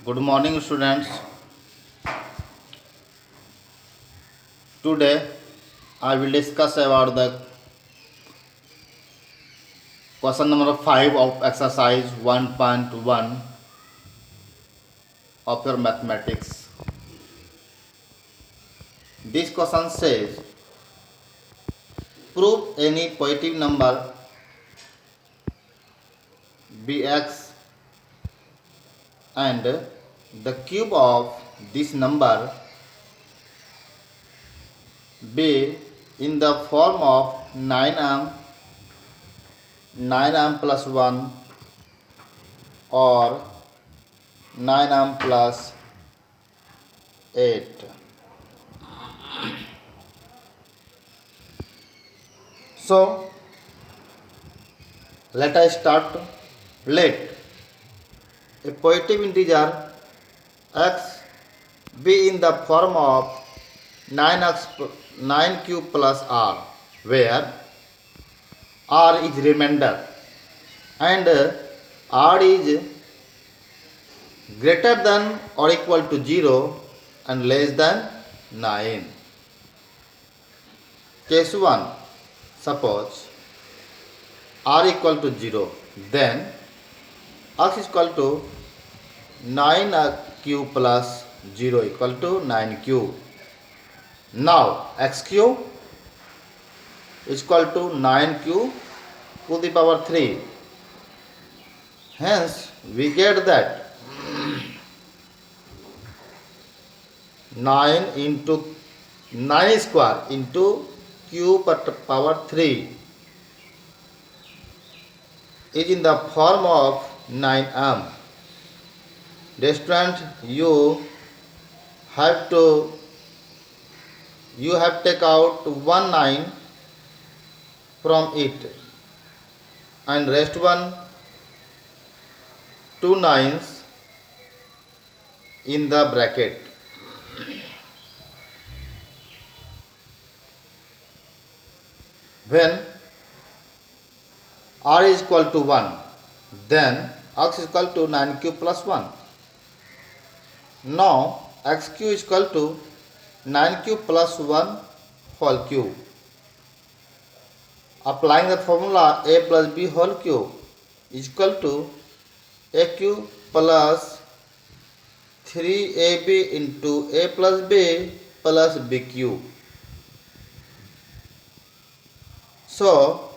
Good morning, students. Today I will discuss about the question number 5 of exercise 1.1 of your mathematics. This question says, prove any positive number bx and the cube of this number be in the form of 9m plus 1 or 9m plus 8. So let us start. Let a positive integer x be in the form of 9 cube plus r, where r is remainder and r is greater than or equal to 0 and less than 9. Case 1. Suppose r equal to 0, then x is equal to 9 cube plus 0 equal to 9 cube. Now x cube is equal to 9 cube to the power 3. Hence we get that 9 into 9 square into cube power 3 is in the form of 9m. Student, you have take out 1 9 from it and rest one 2 9s in the bracket. When r is equal to 1, then x is equal to 9 cube plus 1. Now x cube is equal to 9 cube plus 1 whole cube. Applying the formula a plus b whole cube is equal to a cube plus 3ab into a plus b plus b cube. So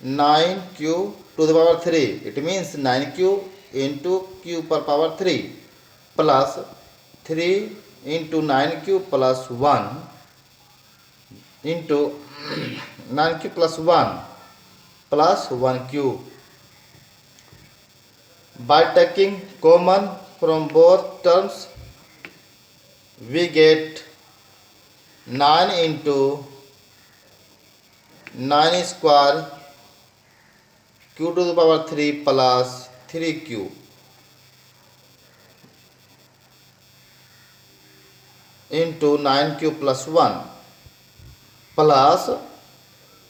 9 cube to the power 3, it means 9 cube into cube per power 3 plus 3 into 9 cube plus 1 into 9 cube plus 1 plus 1 cube. By taking common from both terms, we get 9 into 9 square q to the power 3 plus 3 cube into 9 cube plus 1 plus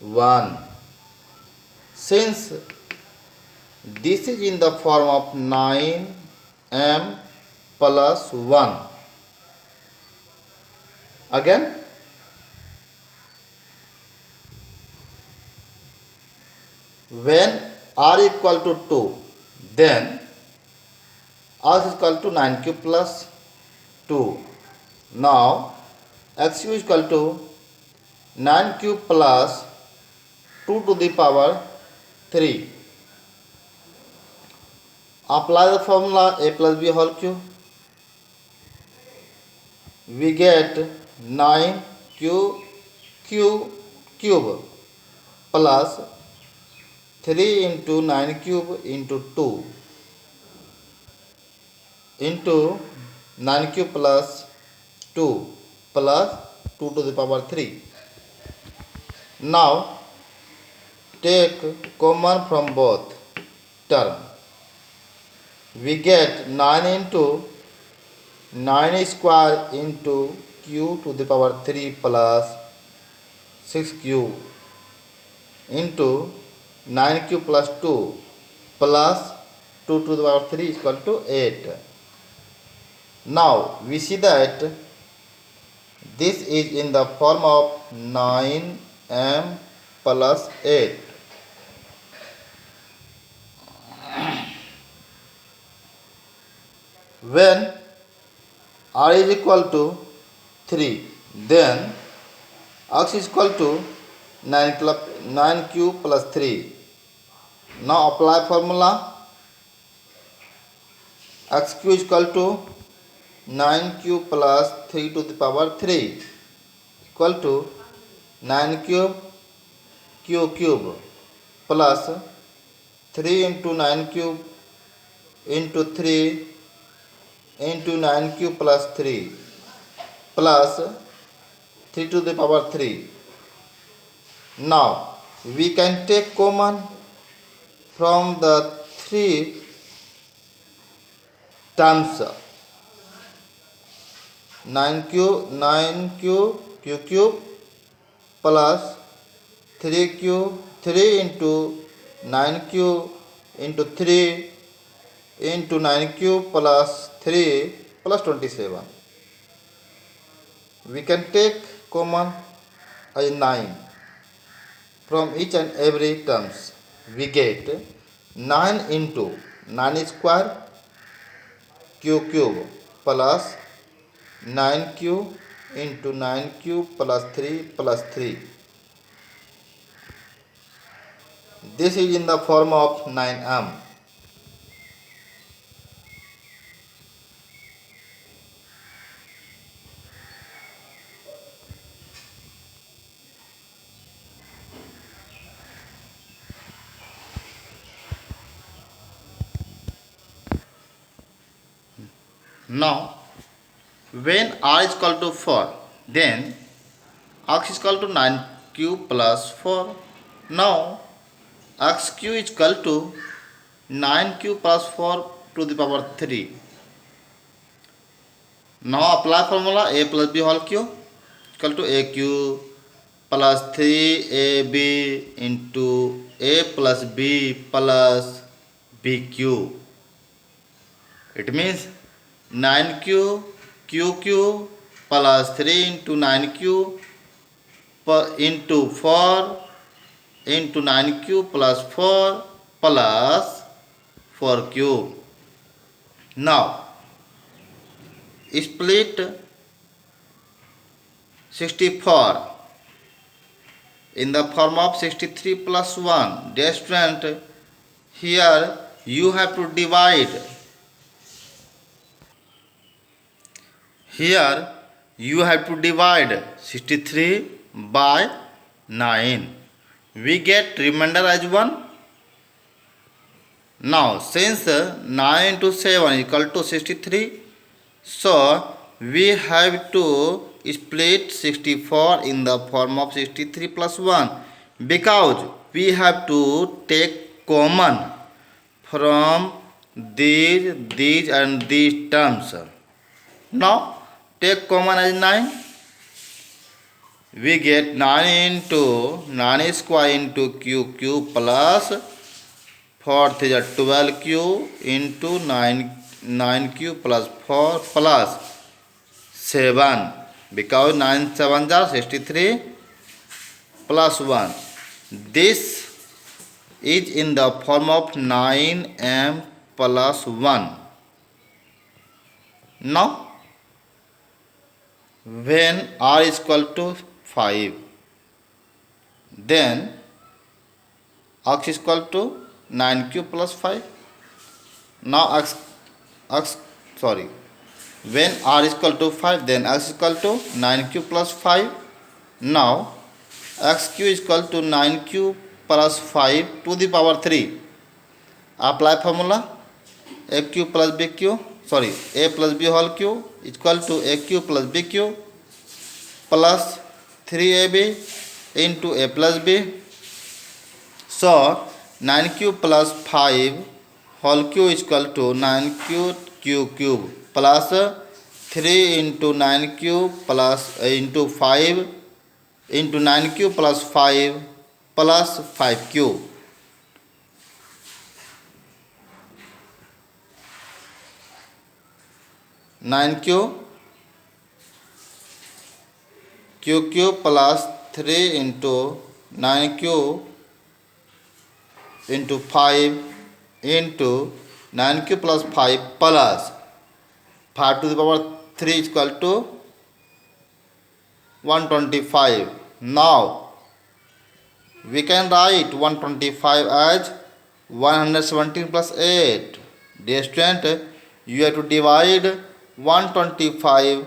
1. Since this is in the form of 9m plus 1, again when r equal to 2, then r is equal to 9 cube plus 2. Now x cube is equal to 9 cube plus 2 to the power 3. Apply the formula a plus b whole cube. We get 9 cube plus 3 into 9 cube into 2 into 9 cube plus 2 plus 2 to the power 3. Now take common from both terms. We get 9 into 9 square into q to the power 3 plus 6 cube into 9 cube plus 2 plus 2 to the power 3 is equal to 8. Now we see that this is in the form of 9m plus 8. When r is equal to 3, then x is equal to 9 cube plus 3. Now apply formula. X cube is equal to 9 cube plus 3 to the power 3 equal to 9 cube plus 3 into 9 cube into 3 into 9 cube plus 3 plus 3 to the power 3. Now we can take common from the 3 terms. 9 cube plus 3 into 9 cube into 3 into 9 cube plus 3 plus 27. We can take common as 9 from each and every terms. We get 9 into 9 square cube plus 9 cube into 9 cube plus 3. This is in the form of 9m. Now when r is equal to 4, then x is equal to 9 cube plus 4. Now x cube is equal to 9 cube plus 4 to the power 3. Now apply formula a plus b whole cube equal to a cube plus 3ab into a plus b plus b cube. It means 9 cube plus 3 into 9 cube into 4 into 9 cube plus 4 plus 4 cube. Now split 64 in the form of 63 plus 1. Dear student, here you have to divide. Here you have to divide 63 by 9. We get remainder as 1. Now since 9 into 7 is equal to 63, so we have to split 64 in the form of 63 plus 1, because we have to take common from these and these terms. Now take common as 9. We get 9 into 9 square into cube plus 4 3 is 12 cube into 9 cube plus 4 plus 7, because 9 7 are 63 plus 1. This is in the form of 9m plus 1. Now when r is equal to 5, then x is equal to 9 cube plus 5. Now when r is equal to 5, then x is equal to 9 cube plus 5. Now x cube is equal to 9 cube plus 5 to the power 3. Apply formula. A cube plus b cube, a plus b whole cube is equal to a cube plus b cube plus 3ab into a plus b. So 9 cube plus 5 whole cube is equal to 9 cube plus 3 into 9 cube plus into 5 into 9 cube plus 5 plus 5 cube. 9q q plus 3 into 9q into 5 into 9q plus 5 plus 5 to the power 3 is equal to 125. Now we can write 125 as 117 plus 8. Dear student, you have to divide 125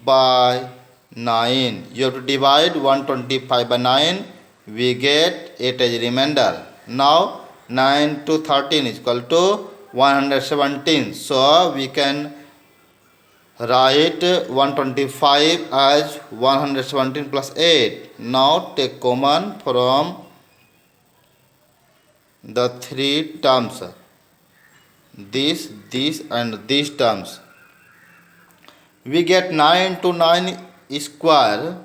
by 9. You have to divide 125 by 9. We get 8 as a remainder. Now 9 to 13 is equal to 117. So we can write 125 as 117 plus 8. Now take common from the three terms, this and these terms. We get 9 to 9 square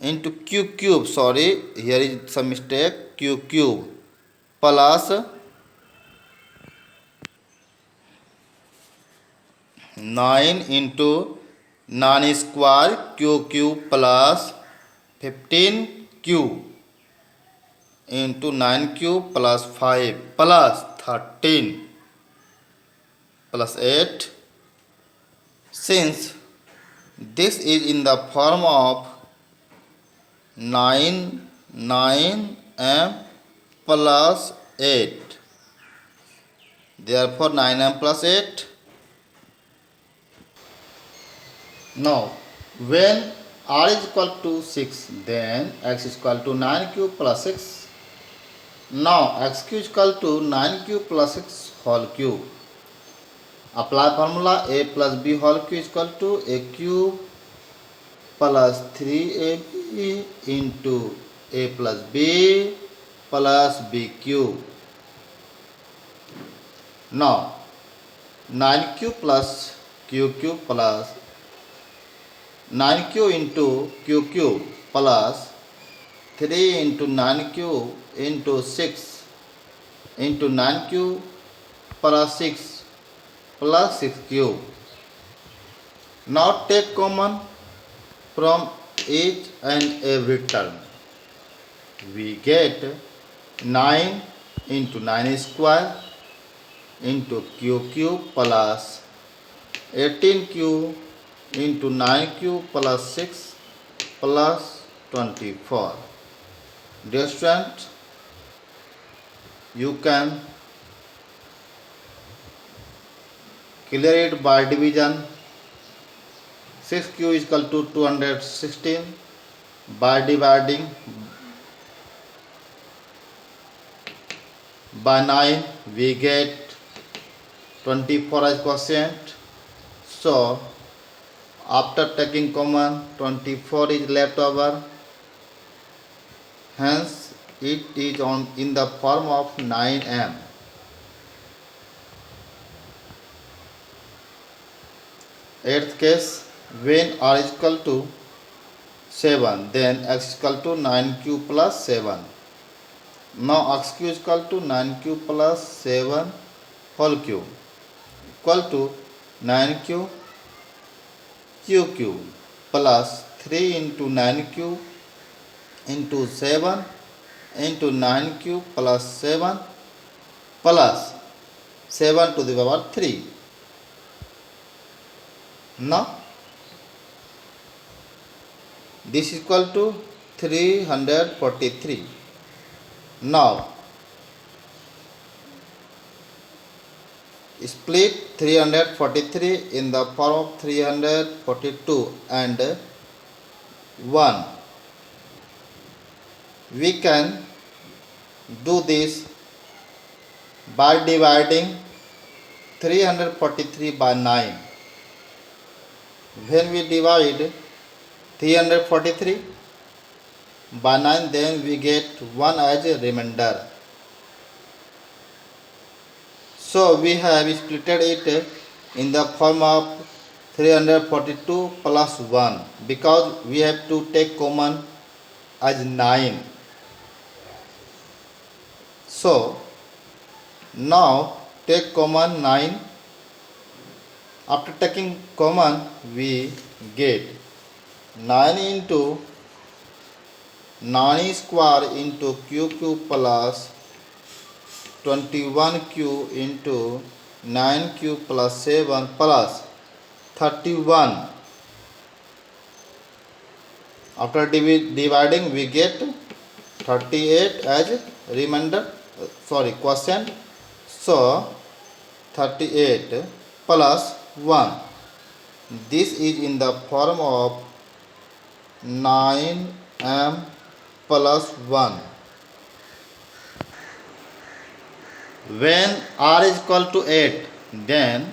into q cube, sorry, here is some mistake, q cube plus 9 into 9 square q cube plus 15q into 9q plus 5 plus 13 plus 8. Since this is in the form of 9m plus 8, therefore 9m plus 8. Now when r is equal to 6, then x is equal to 9q plus 6. Now x cube is equal to 9q plus 6 whole cube. Apply formula a plus b whole cube is equal to a cube plus 3ab into a plus b plus b cube. Now 9q plus q cube plus 9q into q cube plus 3 into 9q into 6 into 9q plus 6 plus 6 cube. Now take common from each and every term. We get 9 into 9 square into q cube plus 18q into 9q plus 6 plus 24. Dear student, you can clear it by division. 6q is equal to 216 by dividing by 9. We get 24 as quotient. So after taking common, 24 is left over. Hence it is in the form of 9m. Eighth case, when r is equal to 7, then x is equal to 9q plus 7. Now x cube is equal to 9q plus 7 whole cube equal to 9q q cube plus 3 into 9q into 7 into 9q plus 7 plus 7 to the power 3. Now this is equal to 343. Now split 343 in the form of 342 and 1. We can do this by dividing 343 by 9. When we divide 343 by 9, then we get 1 as a remainder. So we have splitted it in the form of 342 plus 1 because we have to take common as 9. So now take common 9 After taking common, we get 9 into 9 square into q plus 21q into 9q plus 7 plus 31. After dividing, we get 38 as remainder, quotient. So 38 plus 1. This is in the form of 9m plus 1. When r is equal to 8, then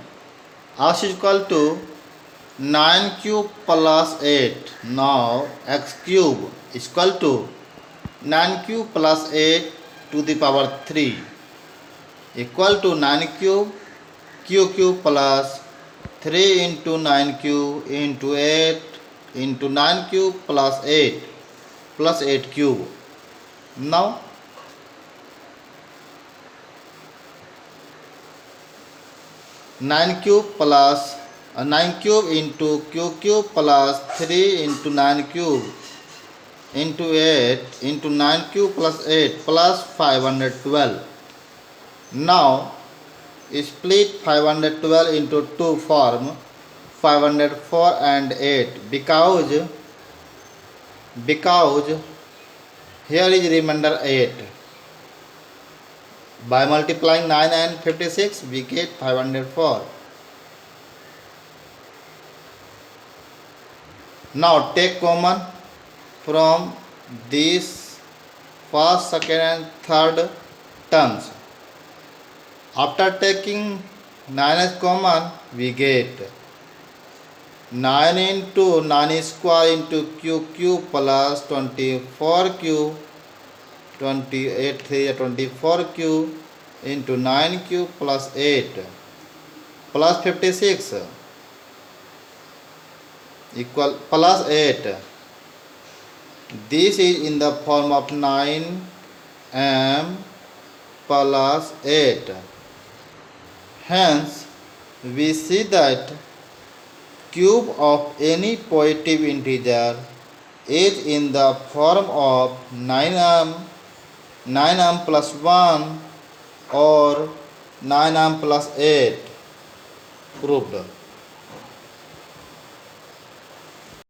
r is equal to 9 cube plus 8. Now x cube is equal to 9 cube plus 8 to the power 3 equal to 9 cube cube plus 3 into 9 cube into 8 into 9 cube plus 8 cube. Now 9 cube plus 9 cube into cube plus 3 into 9 cube into 8 into 9 cube plus 8 plus 512. Now split 512 into 2 form 504 and 8 because here is remainder 8. By multiplying 9 and 56 we get 504. Now take common from this first, second and third terms. After taking 9 as common, we get 9 into 9 square into q plus 24q 28 3 24q into 9q plus 8 plus 56 equal plus 8. This is in the form of 9m plus 8. Hence, we see that cube of any positive integer is in the form of 9m plus 1 or 9m plus 8. Proved.